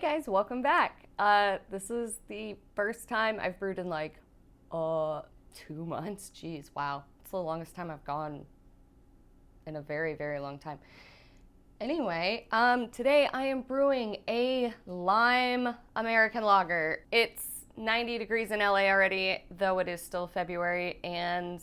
guys, welcome back. This is the first time I've brewed in like 2 months. Jeez, wow. It's the longest time I've gone in a very, very long time. Anyway, today I am brewing a lime American lager. It's 90 degrees in LA already, though it is still February, and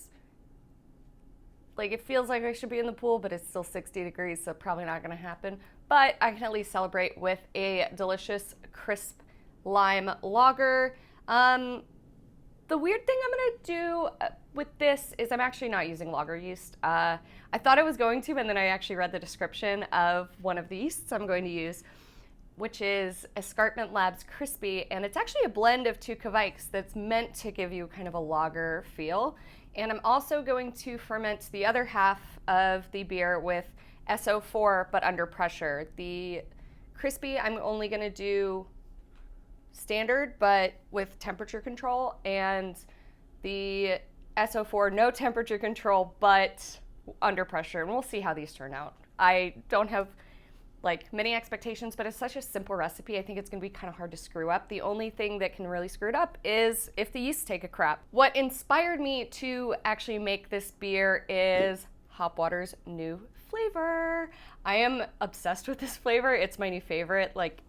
like it feels like I should be in the pool, but it's still 60 degrees, so probably not gonna happen. But I can at least celebrate with a delicious, crisp lime lager. The weird thing I'm gonna do with this is I'm actually not using lager yeast. I thought I was going to, and then I actually read the description of one of the yeasts I'm going to use, which is Escarpment Labs Krispy, and it's actually a blend of two Kveiks that's meant to give you kind of a lager feel. And I'm also going to ferment the other half of the beer with S-04, but under pressure. The Krispy, I'm only gonna do standard, but with temperature control, and the S-04, no temperature control, but under pressure, and we'll see how these turn out. I don't have like many expectations, but it's such a simple recipe. I think it's gonna be kind of hard to screw up. The only thing that can really screw it up is if the yeast take a crap. What inspired me to actually make this beer is Hop Water's new flavor. I am obsessed with this flavor. It's my new favorite, like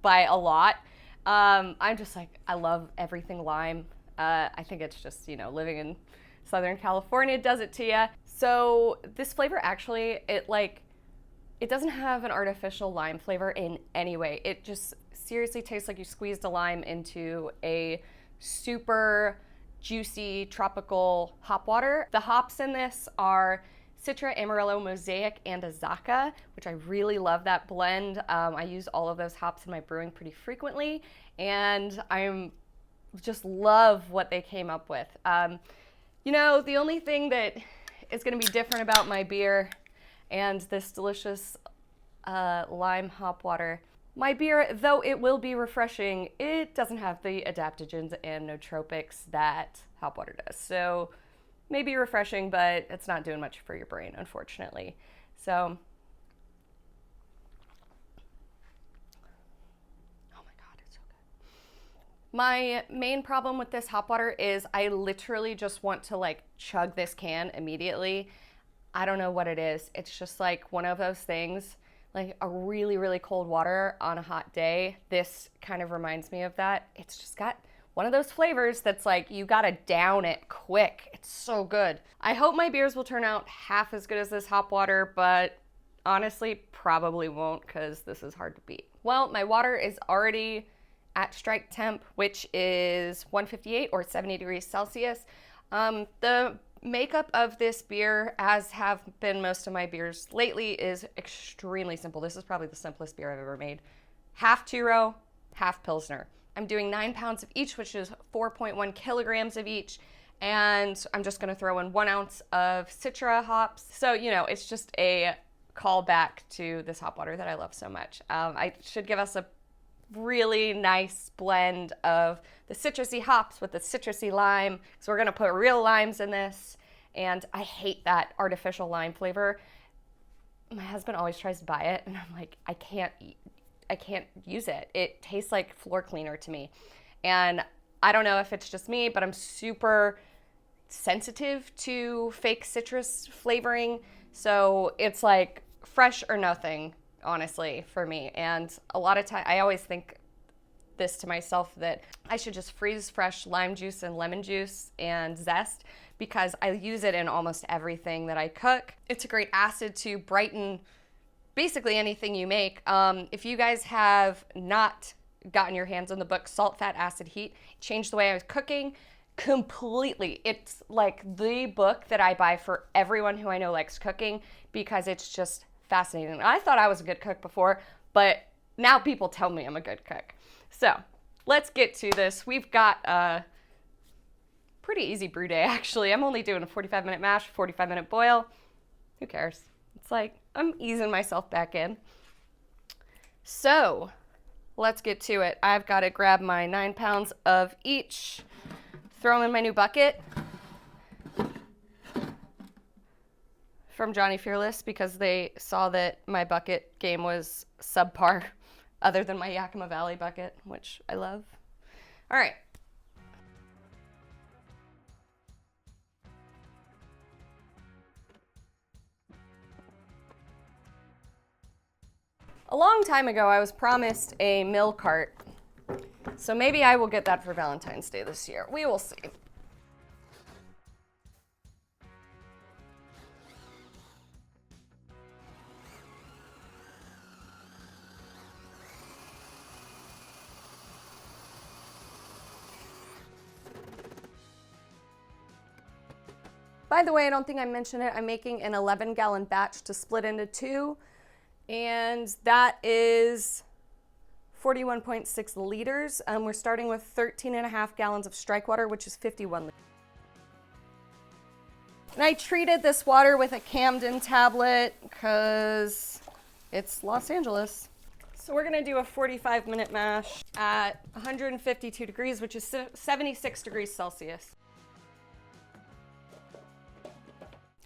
by a lot. I'm just like, I love everything lime. I think it's just, you know, living in Southern California does it to you. So this flavor actually, it doesn't have an artificial lime flavor in any way. It just seriously tastes like you squeezed a lime into a super juicy tropical hop water. The hops in this are Citra, Amarillo, Mosaic, and Azacca, which I really love that blend. I use all of those hops in my brewing pretty frequently, and I'm just love what they came up with. You know, the only thing that is gonna be different about my beer and this delicious lime hop water, my beer, though it will be refreshing, it doesn't have the adaptogens and nootropics that hop water does. So maybe refreshing, but it's not doing much for your brain, unfortunately. So, oh my God, it's so good. My main problem with this hop water is I literally just want to like chug this can immediately. I don't know what it is. It's just like one of those things, like a really, really cold water on a hot day. This kind of reminds me of that. It's just got one of those flavors that's like, you gotta down it quick. It's so good. I hope my beers will turn out half as good as this hop water, but honestly, probably won't, because this is hard to beat. Well, my water is already at strike temp, which is 158 or 70 degrees Celsius. The makeup of this beer, as have been most of my beers lately, is extremely simple. This is probably the simplest beer I've ever made. Half two-row, half Pilsner. I'm doing 9 pounds of each, which is 4.1 kilograms of each, and I'm just gonna throw in 1 ounce of Citra hops. So, you know, it's just a callback to this hop water that I love so much. I should give us a really nice blend of the citrusy hops with the citrusy lime. So we're gonna put real limes in this, and I hate that artificial lime flavor. My husband always tries to buy it, and I'm like, I can't use it. It tastes like floor cleaner to me. And I don't know if it's just me, but I'm super sensitive to fake citrus flavoring. So it's like fresh or nothing, honestly, for me. And a lot of time, I always think this to myself, that I should just freeze fresh lime juice and lemon juice and zest, because I use it in almost everything that I cook. It's a great acid to brighten basically anything you make. If you guys have not gotten your hands on the book, Salt, Fat, Acid, Heat, changed the way I was cooking completely. It's like the book that I buy for everyone who I know likes cooking, because it's just fascinating. I thought I was a good cook before, but now people tell me I'm a good cook. So let's get to this. We've got a pretty easy brew day, actually. I'm only doing a 45-minute mash, 45-minute boil. Who cares? It's like I'm easing myself back in. So let's get to it. I've got to grab my 9 pounds of each, throw them in my new bucket from Johnny Fearless, because they saw that my bucket game was subpar other than my Yakima Valley bucket, which I love. All right. A long time ago, I was promised a mill cart, so maybe I will get that for Valentine's Day this year. We will see. By the way, I don't think I mentioned it. I'm making an 11-gallon batch to split into 2. And that is 41.6 liters. We're starting with 13.5 gallons of strike water, which is 51 liters. And I treated this water with a Camden tablet because it's Los Angeles. So we're gonna do a 45-minute mash at 152 degrees, which is 76 degrees Celsius. All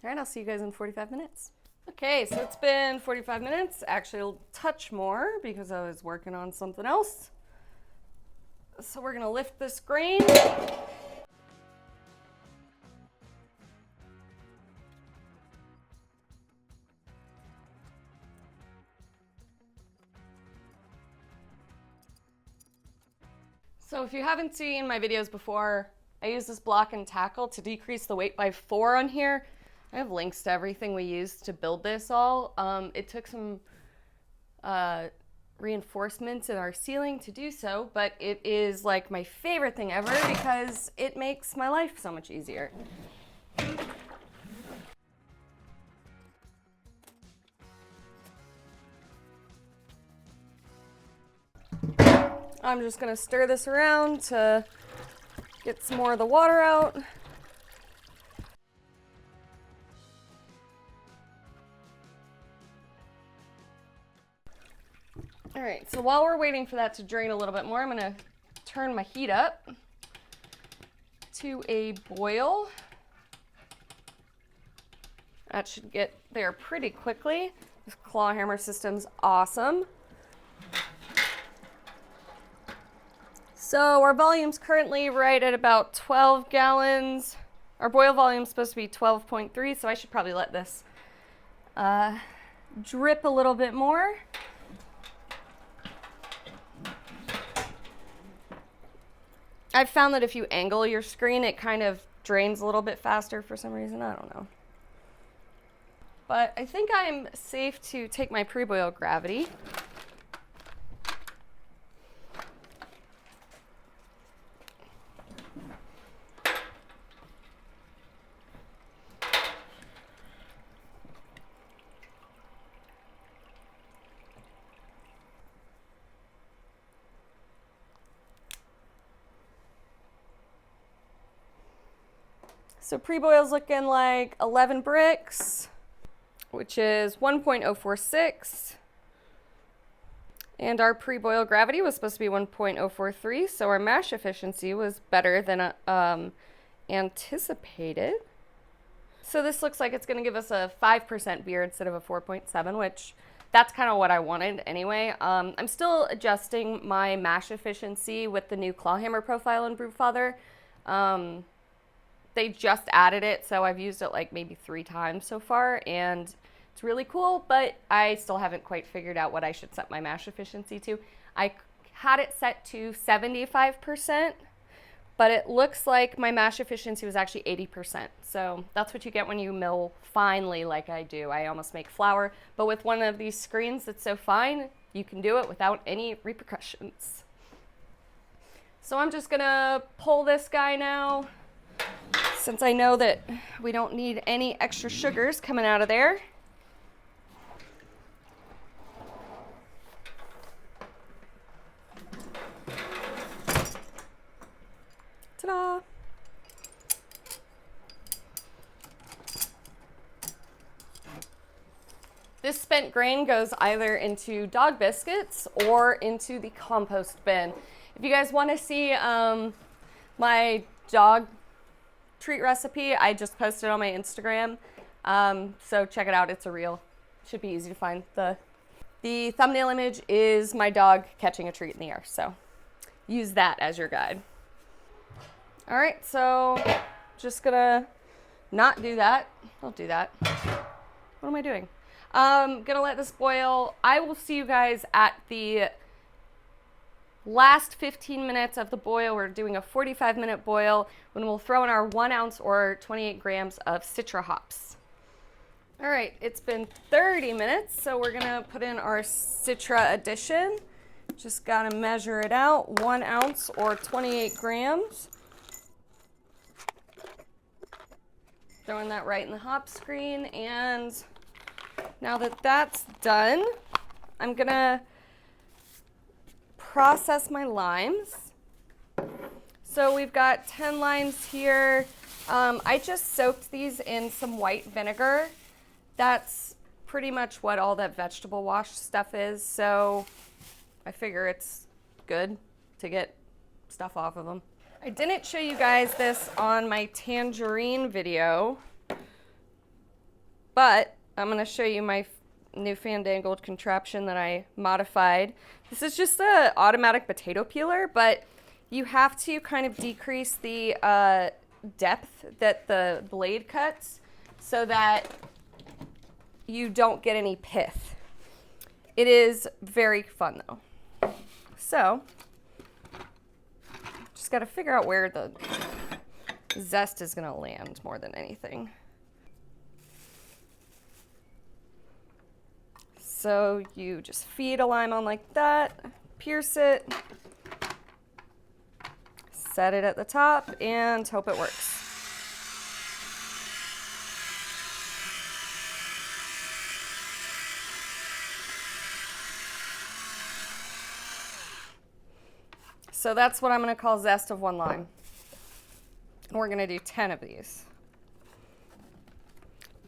right, I'll see you guys in 45 minutes. Okay, so it's been 45 minutes, actually a touch more because I was working on something else. So we're gonna lift this grain. So if you haven't seen my videos before, I use this block and tackle to decrease the weight by 4 on here. I have links to everything we used to build this all. It took some reinforcements in our ceiling to do so, but it is like my favorite thing ever because it makes my life so much easier. I'm just gonna stir this around to get some more of the water out. All right, so while we're waiting for that to drain a little bit more, I'm gonna turn my heat up to a boil. That should get there pretty quickly. This Clawhammer system's awesome. So our volume's currently right at about 12 gallons. Our boil volume's supposed to be 12.3, so I should probably let this drip a little bit more. I've found that if you angle your screen, it kind of drains a little bit faster for some reason. I don't know. But I think I'm safe to take my pre-boil gravity. So pre-boil's looking like 11 bricks, which is 1.046. And our pre-boil gravity was supposed to be 1.043, so our mash efficiency was better than anticipated. So this looks like it's going to give us a 5% beer instead of a 4.7, which that's kind of what I wanted anyway. I'm still adjusting my mash efficiency with the new Clawhammer profile in Brewfather. They just added it, so I've used it like maybe 3 times so far, and it's really cool, but I still haven't quite figured out what I should set my mash efficiency to. I had it set to 75%, but it looks like my mash efficiency was actually 80%. So that's what you get when you mill finely like I do. I almost make flour, but with one of these screens that's so fine, you can do it without any repercussions. So I'm just gonna pull this guy now, since I know that we don't need any extra sugars coming out of there. Ta-da! This spent grain goes either into dog biscuits or into the compost bin. If you guys want to see my dog treat recipe, I just posted on my Instagram, so check it out. It's a reel. Should be easy to find. The The thumbnail image is my dog catching a treat in the air, so use that as your guide. All right, so just gonna not do that. I'll do that. What am I doing? Gonna let this boil. I will see you guys at the last 15 minutes of the boil. We're doing a 45-minute boil when we'll throw in our 1 ounce or 28 grams of Citra hops. All right, it's been 30 minutes, so we're gonna put in our Citra addition. Just gotta measure it out, 1 ounce or 28 grams. Throwing that right in the hop screen, and now that that's done, I'm gonna process my limes. So we've got 10 limes here. I just soaked these in some white vinegar. That's pretty much what all that vegetable wash stuff is, so I figure it's good to get stuff off of them. I didn't show you guys this on my tangerine video, but I'm gonna show you my new fandangled contraption that I modified. This is just an automatic potato peeler, but you have to kind of decrease the depth that the blade cuts so that you don't get any pith. It is very fun though. So, just gotta figure out where the zest is gonna land more than anything. So you just feed a lime on like that, pierce it, set it at the top, and hope it works. So that's what I'm gonna call zest of 1 lime. And we're gonna do 10 of these.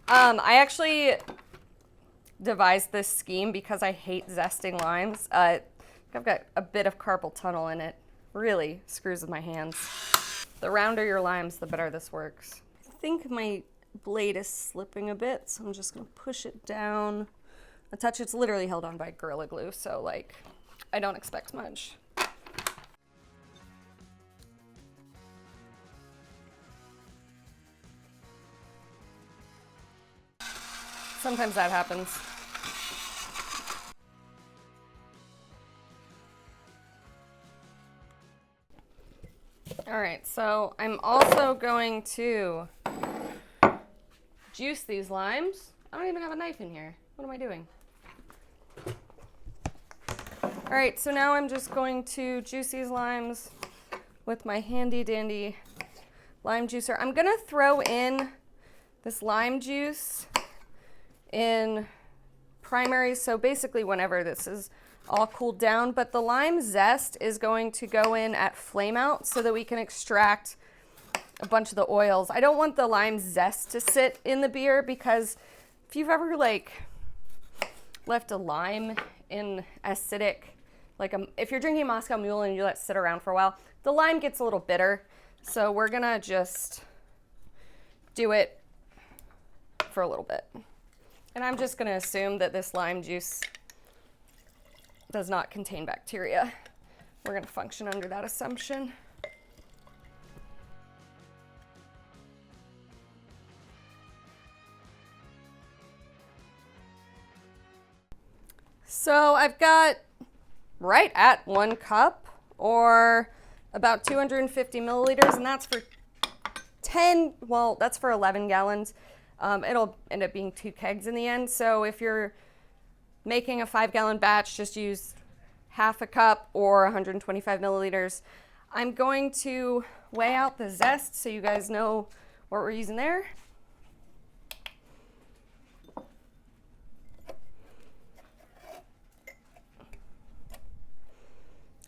I actually devised this scheme because I hate zesting limes. I've got a bit of carpal tunnel in it. Really screws with my hands. The rounder your limes, the better this works. I think my blade is slipping a bit, so I'm just gonna push it down a touch. It's literally held on by Gorilla Glue, so like, I don't expect much. Sometimes that happens. All right, so I'm also going to juice these limes. I don't even have a knife in here. What am I doing? All right, so now I'm just going to juice these limes with my handy dandy lime juicer. I'm gonna throw in this lime juice in primary, so basically whenever this is all cooled down, but the lime zest is going to go in at Flameout so that we can extract a bunch of the oils. I don't want the lime zest to sit in the beer because if you've ever like left a lime in acidic, like if you're drinking Moscow Mule and you let it sit around for a while, the lime gets a little bitter. So we're gonna just do it for a little bit. And I'm just gonna assume that this lime juice does not contain bacteria. We're gonna function under that assumption. So I've got right at 1 cup or about 250 milliliters, and that's for 10, well, that's for 11 gallons. It'll end up being 2 kegs in the end. So if you're making a 5-gallon batch, just use half a cup or 125 milliliters. I'm going to weigh out the zest so you guys know what we're using there.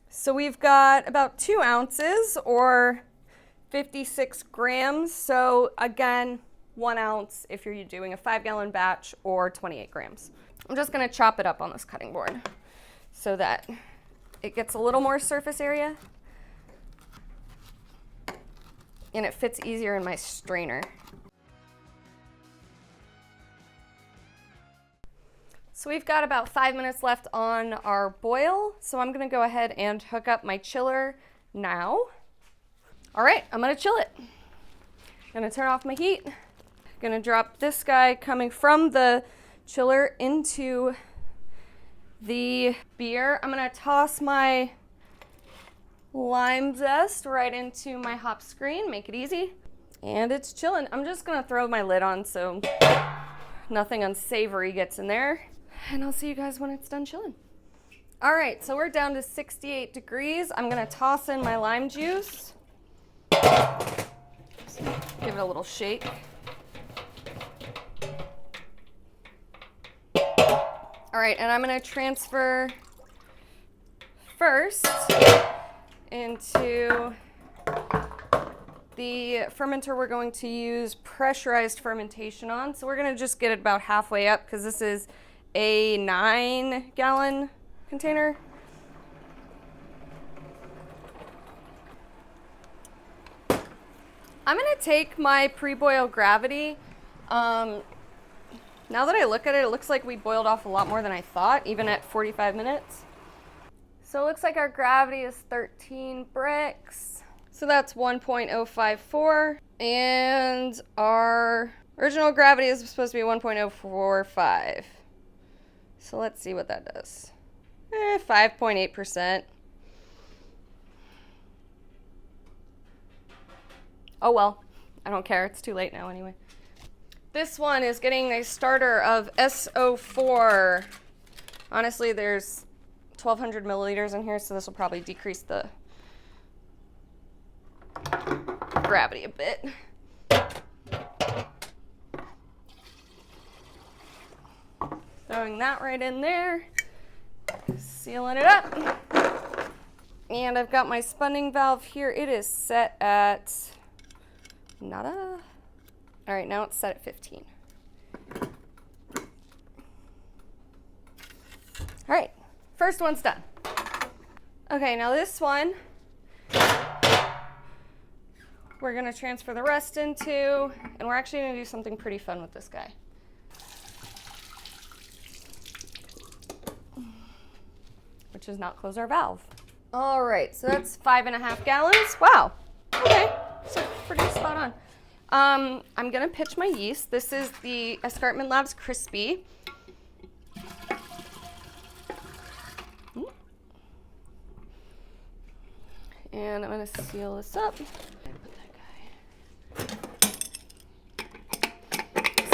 So we've got about 2 ounces or 56 grams. So again, 1 ounce if you're doing a 5-gallon batch or 28 grams. I'm just gonna chop it up on this cutting board so that it gets a little more surface area and it fits easier in my strainer. So we've got about 5 minutes left on our boil. So I'm gonna go ahead and hook up my chiller now. All right, I'm gonna chill it. Gonna turn off my heat. Gonna drop this guy coming from the chiller into the beer. I'm gonna toss my lime zest right into my hop screen, make it easy. And it's chilling. I'm just gonna throw my lid on so nothing unsavory gets in there. And I'll see you guys when it's done chilling. All right, so we're down to 68 degrees. I'm gonna toss in my lime juice. Just give it a little shake. All right, and I'm gonna transfer first into the fermenter we're going to use pressurized fermentation on. So we're gonna just get it about halfway up because this is a 9-gallon container. I'm gonna take my pre-boil gravity. Now that I look at it, it looks like we boiled off a lot more than I thought, even at 45 minutes. So it looks like our gravity is 13 bricks. So that's 1.054. And our original gravity is supposed to be 1.045. So let's see what that does. 5.8%. Oh well, I don't care. It's too late now anyway. This one is getting a starter of S-04. Honestly, there's 1,200 milliliters in here, so this will probably decrease the gravity a bit. Throwing that right in there, sealing it up. And I've got my spunning valve here. It is set at nada. All right, now it's set at 15. All right, first one's done. Okay, now this one, we're gonna transfer the rest into, and we're actually gonna do something pretty fun with this guy. Which is not close our valve. All right, so that's 5.5 gallons. Wow, okay, so pretty spot on. I'm gonna pitch my yeast. This is the Escarpment Labs Krispy. And I'm gonna seal this up.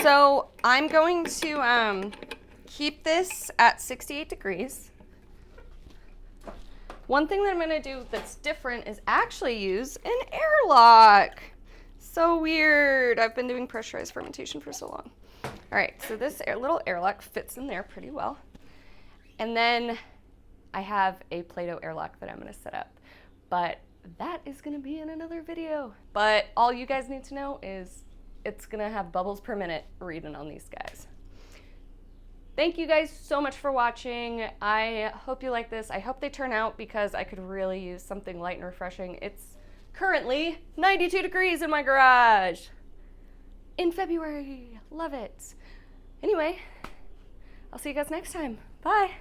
So I'm going to keep this at 68 degrees. One thing that I'm gonna do that's different is actually use an airlock. So weird. I've been doing pressurized fermentation for so long. All right, so this little airlock fits in there pretty well. And then I have a Play-Doh airlock that I'm gonna set up. But that is gonna be in another video. But all you guys need to know is it's gonna have bubbles per minute reading on these guys. Thank you guys so much for watching. I hope you like this. I hope they turn out because I could really use something light and refreshing. It's currently 92 degrees in my garage in February. Love it. Anyway, I'll see you guys next time. Bye.